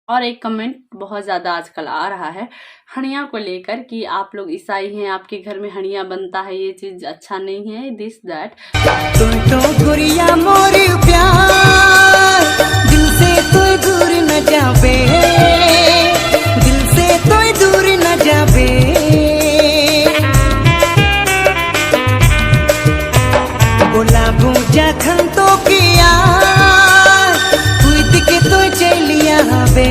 और एक कमेंट बहुत ज़्यादा आजकल आ रहा है हणिया को लेकर कि आप लोग ईसाई हैं, आपके घर में हणिया बनता है, ये चीज़ अच्छा नहीं है, दिस दैट। तो गुड़िया मोरी प्यार दिल से तो दूर न जावे, दिल से तो दूर न जावे। बोला बूझा खन तो किया खुद के तो चलिया हवे।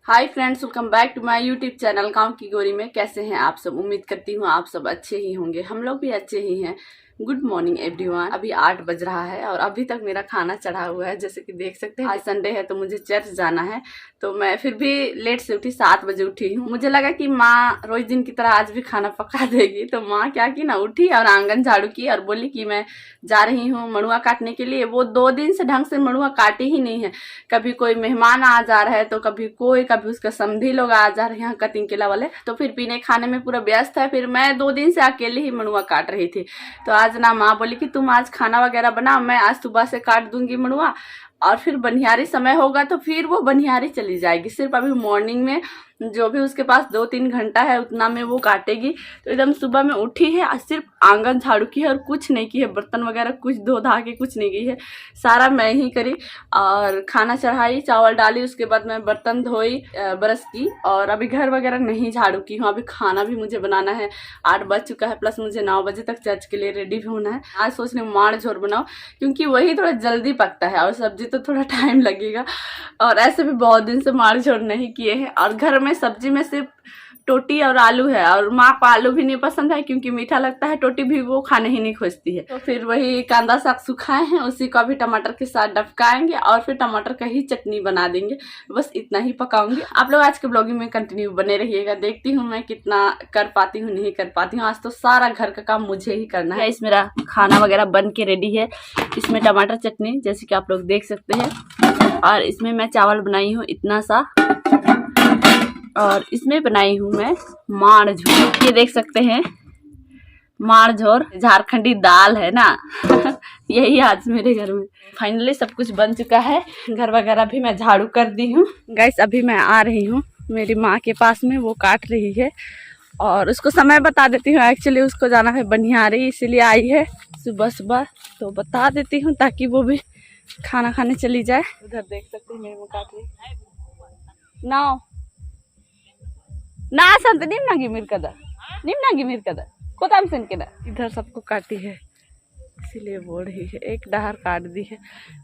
Hi friends, welcome back to my YouTube channel गाँव की गोरी में। कैसे हैं आप सब? उम्मीद करती हूँ आप सब अच्छे ही होंगे, हम लोग भी अच्छे ही हैं। Good morning everyone. अभी 8 बज रहा है और अभी तक मेरा खाना चढ़ा हुआ है। जैसे कि देख सकते हैं आज संडे है तो मुझे चर्च जाना है, तो मैं फिर भी लेट से उठी, 7 बजे उठी हूँ। मुझे लगा कि माँ रोज दिन की तरह आज भी खाना पका देगी, तो माँ क्या की ना उठी और आंगन झाड़ू की और बोली कि मैं जा रही हूँ मड़ुआ काटने के लिए। वो 2 दिन से ढंग से मड़ुआ काटी ही नहीं है। कभी कोई मेहमान आ जा रहा है तो कभी उसका समधी लोग आ जा रहे हैं कटिंग केला वाले, तो फिर पीने खाने में पूरा व्यस्त है। फिर मैं 2 दिन से अकेले ही मड़ुआ काट रही थी। तो आज ना माँ बोली कि तुम आज खाना वगैरह बना, मैं आज सुबह से काट दूंगी मड़ुआ और फिर बनिहारी समय होगा तो फिर वो बनिहारी चली जाएगी। सिर्फ अभी मॉर्निंग में जो भी उसके पास 2-3 घंटा है उतना में वो काटेगी। तो एकदम सुबह में उठी है और सिर्फ आंगन झाड़ू की है और कुछ नहीं की है, बर्तन वगैरह कुछ धो धा के कुछ नहीं की है, सारा मैं ही करी। और खाना चढ़ाई, चावल डाली, उसके बाद मैं बर्तन धोई, ब्रश की और अभी घर वगैरह नहीं झाड़ू की हूँ। अभी खाना भी मुझे बनाना है, 8 बज चुका है, प्लस मुझे 9 बजे तक चर्च के लिए रेडी भी होना है। आज सोच रही हूँ माड़ झोर बनाओ क्योंकि वही थोड़ा जल्दी पकता है और सब्जी तो थोड़ा टाइम लगेगा। और ऐसे भी बहुत दिन से माड़ झोर नहीं किए हैं। और घर में सब्जी में सिर्फ टोटी और आलू है और माँ को आलू भी नहीं पसंद है क्योंकि मीठा लगता है, टोटी भी वो खाने ही नहीं खोजती है। तो फिर वही कांदा साग सुखाए हैं, उसी को भी टमाटर के साथ डफकाएंगे और फिर टमाटर का ही चटनी बना देंगे। बस इतना ही पकाऊंगी। आप लोग आज के ब्लॉगिंग में कंटिन्यू बने रहिएगा। देखती हूँ मैं कितना कर पाती हूँ, नहीं कर पाती हूँ। आज तो सारा घर का काम मुझे ही करना है। इस मेरा खाना वगैरह बन के रेडी है। इसमें टमाटर चटनी जैसे कि आप लोग देख सकते हैं, और इसमें मैं चावल बनाई हूँ इतना सा, और इसमें बनाई हूँ मैं माड़ झोर। ये देख सकते हैं माड़ झोर, झारखंडी दाल है ना। यही आज मेरे घर में फाइनली सब कुछ बन चुका है। घर वगैरह भी मैं झाड़ू कर दी हूँ। गाइस अभी मैं आ रही हूँ मेरी माँ के पास में, वो काट रही है और उसको समय बता देती हूँ। एक्चुअली उसको जाना है बनिहारी, इसीलिए आई है सुबह सुबह, तो बता देती हूँ ताकि वो भी खाना खाने चली जाए। उधर देख सकते हैं मेरी माँ काट रही ना संत निम्नागी मिर कदा कोताम सन के इधर सबको काटी है, इसीलिए बोल रही है। एक डहर काट दी है,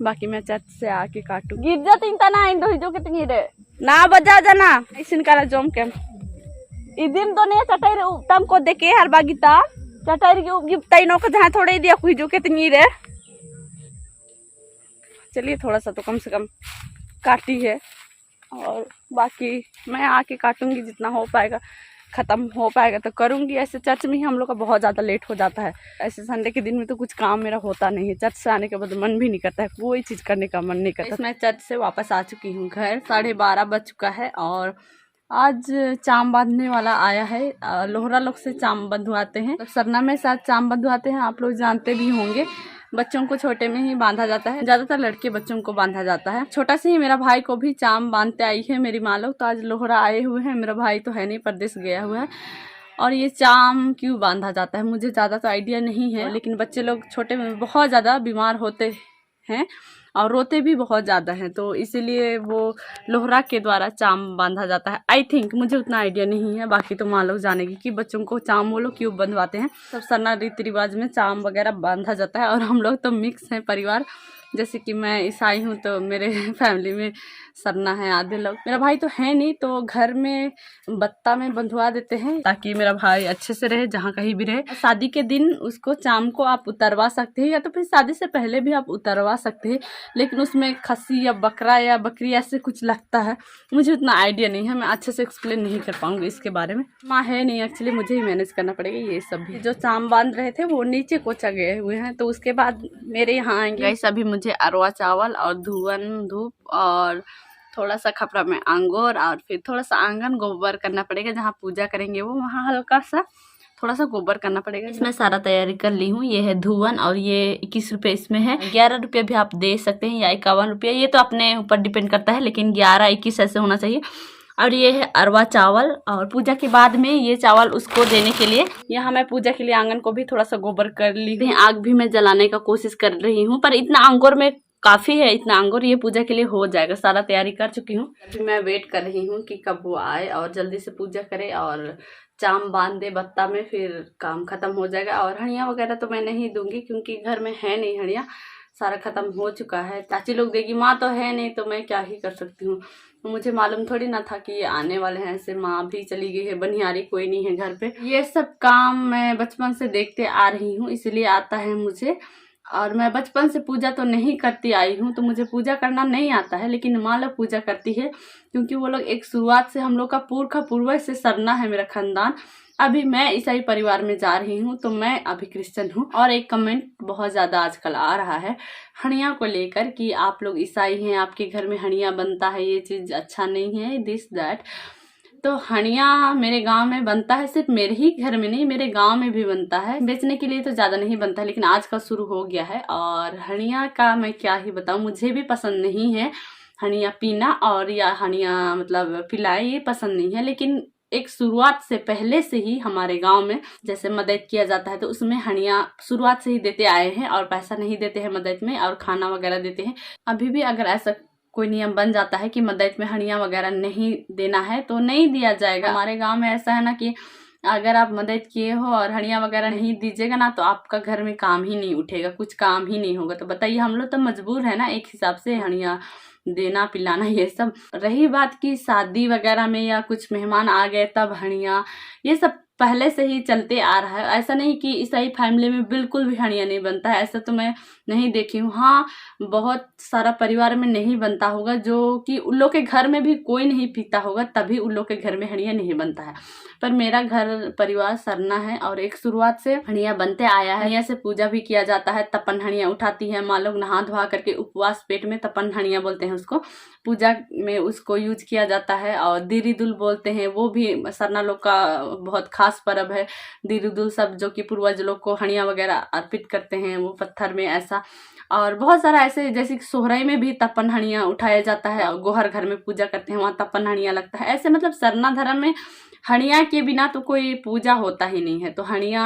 बाकी मैं चर्च से आके काटू। गिर जाती ना इंदो हिजो कितनी रे ना बजा जाना इसिन करा जोम के इदिन तो ने चटाई रे तम को देखे हर बागीता चटाई के गिफ्ट तइनो को जहां थोड़े दिया हिजो कितनी रे। चलिए थोड़ा सा तो कम से कम काटी है और बाकी मैं आके काटूंगी, जितना हो पाएगा ख़त्म हो पाएगा तो करूंगी। ऐसे चर्च में ही हम लोग का बहुत ज़्यादा लेट हो जाता है। ऐसे संडे के दिन में तो कुछ काम मेरा होता नहीं है। चर्च से आने के बाद मन भी नहीं करता है, कोई चीज़ करने का मन नहीं करता। मैं चर्च से वापस आ चुकी हूँ घर, 12:30 बज चुका है और आज चाम बांधने वाला आया है। लोहरा लोग से चाम बंधवाते हैं, तो सरना में साथ चाम बंधवाते हैं, आप लोग जानते भी होंगे। बच्चों को छोटे में ही बांधा जाता है, ज्यादातर लड़के बच्चों को बांधा जाता है। छोटा से ही मेरा भाई को भी चाम बांधते आई है मेरी माँ लोग, तो आज लोहरा आए हुए हैं। मेरा भाई तो है नहीं, परदेश गया हुआ है। और ये चाम क्यों बांधा जाता है मुझे ज़्यादा तो आइडिया नहीं है, लेकिन बच्चे लोग छोटे में बहुत ज़्यादा बीमार होते हैं और रोते भी बहुत ज़्यादा हैं, तो इसीलिए वो लोहरा के द्वारा चाम बांधा जाता है। आई थिंक, मुझे उतना आइडिया नहीं है, बाकी तो माँ लोग जानेगी कि बच्चों को चाम वो लोग क्यों बंधवाते हैं। सब सरना रीति रिवाज में चाम वगैरह बांधा जाता है। और हम लोग तो मिक्स हैं परिवार, जैसे कि मैं ईसाई हूँ तो मेरे फैमिली में सरना है आधे लोग। मेरा भाई तो है नहीं, तो घर में बत्ता में बंधवा देते हैं ताकि मेरा भाई अच्छे से रहे, जहाँ कहीं भी रहे। शादी के दिन उसको चाम को आप उतरवा सकते हैं या तो फिर शादी से पहले भी आप उतरवा सकते हैं, लेकिन उसमें खस्सी या बकरा या बकरी ऐसे कुछ लगता है। मुझे उतना आइडिया नहीं है, मैं अच्छे से एक्सप्लेन नहीं कर पाऊंगी इसके बारे में। माँ है नहीं एक्चुअली, मुझे ही मैनेज करना पड़ेगा। ये सब भी जो चाम बांध रहे थे वो नीचे कोचा गए हुए हैं, तो उसके बाद मेरे यहाँ आएंगे। सभी मुझे अरवा चावल और धुवन धूप और थोड़ा सा खपरा में अंगूर और फिर थोड़ा सा आंगन गोबर करना पड़ेगा। जहाँ पूजा करेंगे वो वहाँ हल्का सा थोड़ा सा गोबर करना पड़ेगा। इसमें सारा तैयारी कर ली हूँ। ये है धुवन और ये 21 रुपये इसमें है। 11 रुपये भी आप दे सकते हैं या 51 रुपये, ये तो अपने ऊपर डिपेंड करता है, लेकिन 11-21 ऐसे होना चाहिए। और ये है अरवा चावल, और पूजा के बाद में ये चावल उसको देने के लिए, यहाँ मैं पूजा के लिए आंगन को भी थोड़ा सा गोबर कर ली। आग भी मैं जलाने का कोशिश कर रही हूँ, पर इतना अंगोर में काफी है, इतना अंगूर ये पूजा के लिए हो जाएगा। सारा तैयारी कर चुकी हूँ। अभी मैं वेट कर रही हूँ कि कब वो आए और जल्दी से पूजा करे और चाम बांध दे बत्ता में, फिर काम खत्म हो जाएगा। और हड़िया वगैरह तो मैं नहीं दूंगी क्योंकि घर में है नहीं हड़िया, सारा खत्म हो चुका है। चाची लोग देगी, माँ तो है नहीं तो मैं क्या ही कर सकती हूँ। मुझे मालूम थोड़ी ना था कि ये आने वाले हैं। ऐसे माँ भी चली गई है, बनिहारी कोई नहीं है घर पे। ये सब काम मैं बचपन से देखते आ रही हूँ, इसलिए आता है मुझे। और मैं बचपन से पूजा तो नहीं करती आई हूँ, तो मुझे पूजा करना नहीं आता है, लेकिन माँ लोग पूजा करती है क्योंकि वो लोग एक शुरुआत से, हम लोग का पुरखा पूर्वज से सरना है मेरा खानदान। अभी मैं ईसाई परिवार में जा रही हूँ, तो मैं अभी क्रिश्चियन हूँ। और एक कमेंट बहुत ज़्यादा आजकल आ रहा है हणिया को लेकर कि आप लोग ईसाई हैं, आपके घर में हणिया बनता है, ये चीज़ अच्छा नहीं है, दिस दैट। तो हणिया मेरे गांव में बनता है, सिर्फ मेरे ही घर में नहीं, मेरे गांव में भी बनता है। बेचने के लिए तो ज़्यादा नहीं बनता है, लेकिन आजकल शुरू हो गया है। और हणिया का मैं क्या ही बताऊँ, मुझे भी पसंद नहीं है हणिया पीना, और या हणिया मतलब पिलाई, ये पसंद नहीं है। लेकिन एक शुरुआत से पहले से ही हमारे गांव में जैसे मदद किया जाता है, तो उसमें हणिया शुरुआत से ही देते आए हैं, और पैसा नहीं देते हैं मदद में, और खाना वगैरह देते हैं। अभी भी अगर ऐसा कोई नियम बन जाता है कि मदद में हणिया वगैरह नहीं देना है तो नहीं दिया जाएगा। हमारे गांव में ऐसा है ना कि अगर आप मदद किए हो और हणिया वगैरह नहीं दीजिएगा ना, तो आपका घर में काम ही नहीं उठेगा, कुछ काम ही नहीं होगा। तो बताइए, हम लोग तो मजबूर है ना एक हिसाब से हणिया देना पिलाना ये सब। रही बात की शादी वगैरह में या कुछ मेहमान आ गए तब हणिया, ये सब पहले से ही चलते आ रहा है। ऐसा नहीं कि ईसाई फैमिली में बिल्कुल भी हणिया नहीं बनता है, ऐसा तो मैं नहीं देखी हूँ। हाँ, बहुत सारा परिवार में नहीं बनता होगा, जो कि उन लोग के घर में भी कोई नहीं पीता होगा, तभी उन लोग के घर में हणिया नहीं बनता है। पर मेरा घर परिवार सरना है और एक शुरुआत से हणिया बनते आया है। हणिया से पूजा भी किया जाता है, तपन हणिया उठाती है माँ लोग, नहा धोआ करके उपवास पेट में, तपन हणिया बोलते हैं उसको। पूजा में उसको यूज किया जाता है। और दिरिदुल बोलते हैं, वो भी सरना लोग का बहुत खास पर्व है। दिरिदुल सब जो कि पूर्वज लोग को हणिया वगैरह अर्पित करते हैं वो पत्थर में, ऐसा। और बहुत सारा ऐसे, जैसे सोहराई में भी तपन हणिया उठाया जाता है, गोहर घर में पूजा करते हैं, वहाँ तपन हणिया लगता है। ऐसे मतलब सरना धर्म में हणिया के बिना तो कोई पूजा होता ही नहीं है। तो हणिया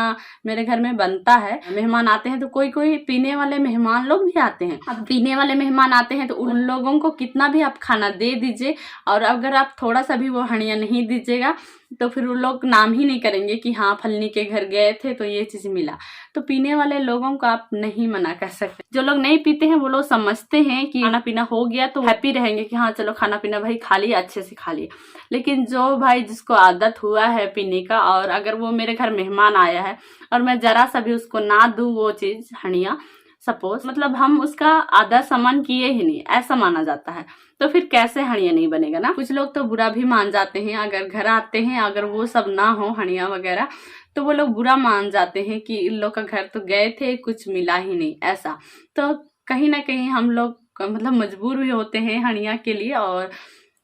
मेरे घर में बनता है। मेहमान आते हैं तो कोई कोई पीने वाले मेहमान लोग भी आते हैं। अब पीने वाले मेहमान आते हैं तो उन लोगों को कितना भी आप खाना दे दीजिए, और अगर आप थोड़ा सा भी वो हणिया नहीं दीजिएगा तो फिर वो लोग नाम ही नहीं करेंगे कि हाँ फलनी के घर गए थे तो ये चीज मिला। तो पीने वाले लोगों को आप नहीं मना कर सकते। जो लोग नहीं पीते हैं वो लोग समझते हैं कि खाना पीना हो गया तो हैप्पी रहेंगे कि हाँ चलो खाना पीना भाई खा लिया, अच्छे से खा लिया। लेकिन जो भाई जिसको आदत हुआ है पीने का, और अगर वो मेरे घर मेहमान आया है और मैं जरा सा भी उसको ना दूं वो चीज हणिया, सपोज, मतलब हम उसका आदर सम्मान किए ही नहीं, ऐसा माना जाता है। तो फिर कैसे हणिया नहीं बनेगा ना। कुछ लोग तो बुरा भी मान जाते हैं, अगर घर आते हैं अगर वो सब ना हो हणिया वगैरह तो वो लोग बुरा मान जाते हैं कि इन लोग का घर तो गए थे कुछ मिला ही नहीं, ऐसा। तो कहीं ना कहीं हम लोग मतलब मजबूर भी होते हैं हणिया के लिए। और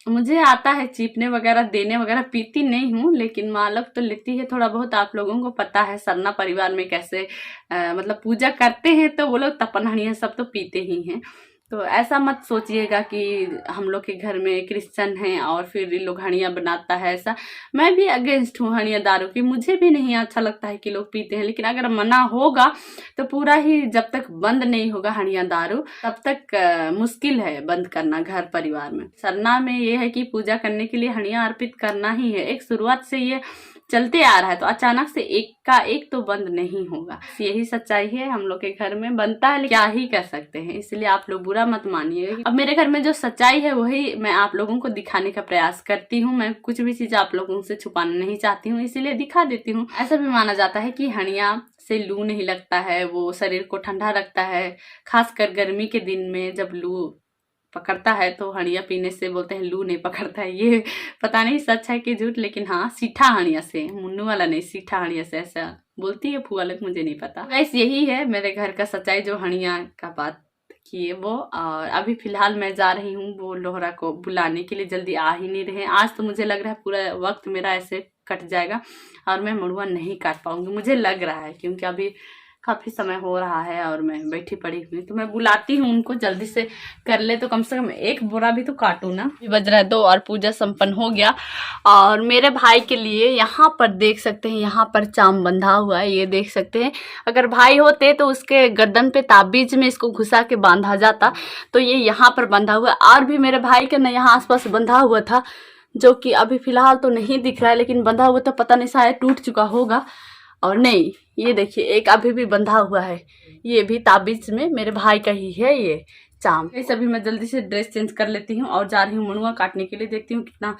मुझे आता है चीपने वगैरह देने वगैरह, पीती नहीं हूँ लेकिन माँ लोग तो लेती है थोड़ा बहुत। आप लोगों को पता है सरना परिवार में कैसे मतलब पूजा करते हैं, तो वो लोग तपन हणिया सब तो पीते ही हैं। तो ऐसा मत सोचिएगा कि हम लोग के घर में क्रिश्चियन हैं और फिर इन लोग हणिया बनाता है, ऐसा। मैं भी अगेंस्ट हूँ हणिया दारू की, मुझे भी नहीं अच्छा लगता है कि लोग पीते हैं। लेकिन अगर मना होगा तो पूरा ही, जब तक बंद नहीं होगा हणिया दारू तब तक मुश्किल है बंद करना घर परिवार में। सरना में ये है कि पूजा करने के लिए हणिया अर्पित करना ही है, एक शुरुआत से ये चलते आ रहा है। तो अचानक से एक का एक तो बंद नहीं होगा, यही सच्चाई है। हम लोग के घर में बनता है, क्या ही कर सकते हैं, इसलिए आप लोग बुरा मत मानिए। अब मेरे घर में जो सच्चाई है वही मैं आप लोगों को दिखाने का प्रयास करती हूँ। मैं कुछ भी चीज आप लोगों से छुपाना नहीं चाहती हूँ, इसीलिए दिखा देती हूँ। ऐसा भी माना जाता है कि हणिया से लू नहीं लगता है, वो शरीर को ठंडा रखता है। खासकर गर्मी के दिन में जब लू पकड़ता है तो हणिया पीने से बोलते हैं लू नहीं पकड़ता है। ये पता नहीं सच है कि झूठ, लेकिन हाँ सीठा हणिया से, मुन्नू वाला नहीं, सीठा हणिया से ऐसा बोलती है फुआ लोग, मुझे नहीं पता। गाइस यही है मेरे घर का सच्चाई जो हणिया का बात किए वो। और अभी फिलहाल मैं जा रही हूँ वो लोहरा को बुलाने के लिए, जल्दी आ ही नहीं रहे। आज तो मुझे लग रहा है पूरा वक्त मेरा ऐसे कट जाएगा और मैं मड़ुआ नहीं काट पाऊंगी, मुझे लग रहा है, क्योंकि अभी काफ़ी समय हो रहा है और मैं बैठी पड़ी हुई। तो मैं बुलाती हूँ उनको जल्दी से कर ले, तो कम से कम एक बोरा भी तो काटूँ ना। बज रहा है 2 और पूजा संपन्न हो गया। और मेरे भाई के लिए यहाँ पर देख सकते हैं, यहाँ पर चाम बंधा हुआ है, ये देख सकते हैं। अगर भाई होते तो उसके गर्दन पे ताबीज में इसको घुसा के बांधा जाता, तो ये यहाँ पर बंधा हुआ है। और भी मेरे भाई के ना यहाँ आसपास बंधा हुआ था, जो कि अभी फिलहाल तो नहीं दिख रहा है, लेकिन बंधा हुआ तो पता नहीं शायद टूट चुका होगा। और नहीं, ये देखिए एक अभी भी बंधा हुआ है, ये भी ताबीज में मेरे भाई का ही है ये चाम। इस अभी मैं जल्दी से ड्रेस चेंज कर लेती हूँ और जा रही हूँ मड़ुआ काटने के लिए। देखती हूँ कितना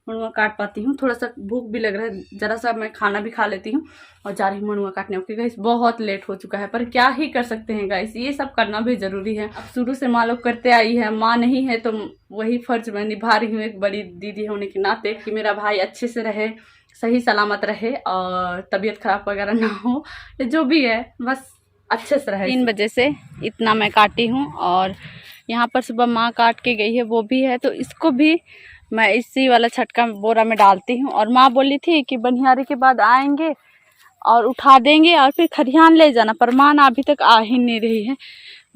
मड़ुआ काट पाती हूँ। थोड़ा सा भूख भी लग रहा है, जरा सा मैं खाना भी खा लेती हूँ और जा रही हूँ मड़ुआ काटने। ओके गाइस, बहुत लेट हो चुका है, पर क्या ही कर सकते हैं गाइस, ये सब करना भी जरूरी है। अब शुरू से माँ लोग करते आई है, माँ नहीं है तो वही फर्ज मैं निभा रही हूँ एक बड़ी दीदी होने के नाते, कि मेरा भाई अच्छे से रहे, सही सलामत रहे और तबीयत खराब वगैरह ना हो, जो भी है बस अच्छे से रहे। 3 बजे से इतना मैं काटी हूँ और यहाँ पर सुबह माँ काट के गई है, वो भी है, तो इसको भी मैं इसी वाला छटका बोरा में डालती हूँ। और माँ बोली थी कि बनिहारी के बाद आएंगे और उठा देंगे और फिर खरिहान ले जाना, पर माँ ना अभी तक आ ही नहीं रही है।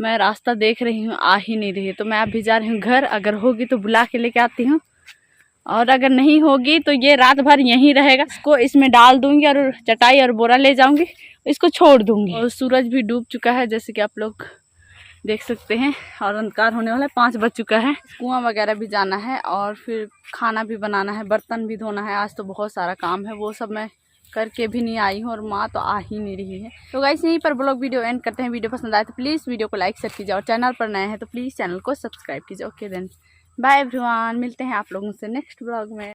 मैं रास्ता देख रही हूँ, आ ही नहीं रही है, तो मैं अभी जा रही हूँ घर। अगर होगी तो बुला के लेके आती हूँ, और अगर नहीं होगी तो ये रात भर यहीं रहेगा। इसको इसमें डाल दूंगी और चटाई और बोरा ले जाऊंगी, इसको छोड़ दूंगी। और सूरज भी डूब चुका है जैसे कि आप लोग देख सकते हैं, और अंधकार होने वाला है, 5 बज चुका है। कुआं वगैरह भी जाना है और फिर खाना भी बनाना है, बर्तन भी धोना है। आज तो बहुत सारा काम है, वो सब मैं करके भी नहीं आई हूँ और माँ तो आ ही नहीं रही है। तो गाइस यहीं पर ब्लॉग वीडियो एंड करते हैं। वीडियो पसंद आए तो प्लीज़ वीडियो को लाइक शेयर कीजिए, और चैनल पर नए हैं तो प्लीज़ चैनल को सब्सक्राइब कीजिए। ओके देन, बाय एवरीवन, मिलते हैं आप लोगों से नेक्स्ट ब्लॉग में।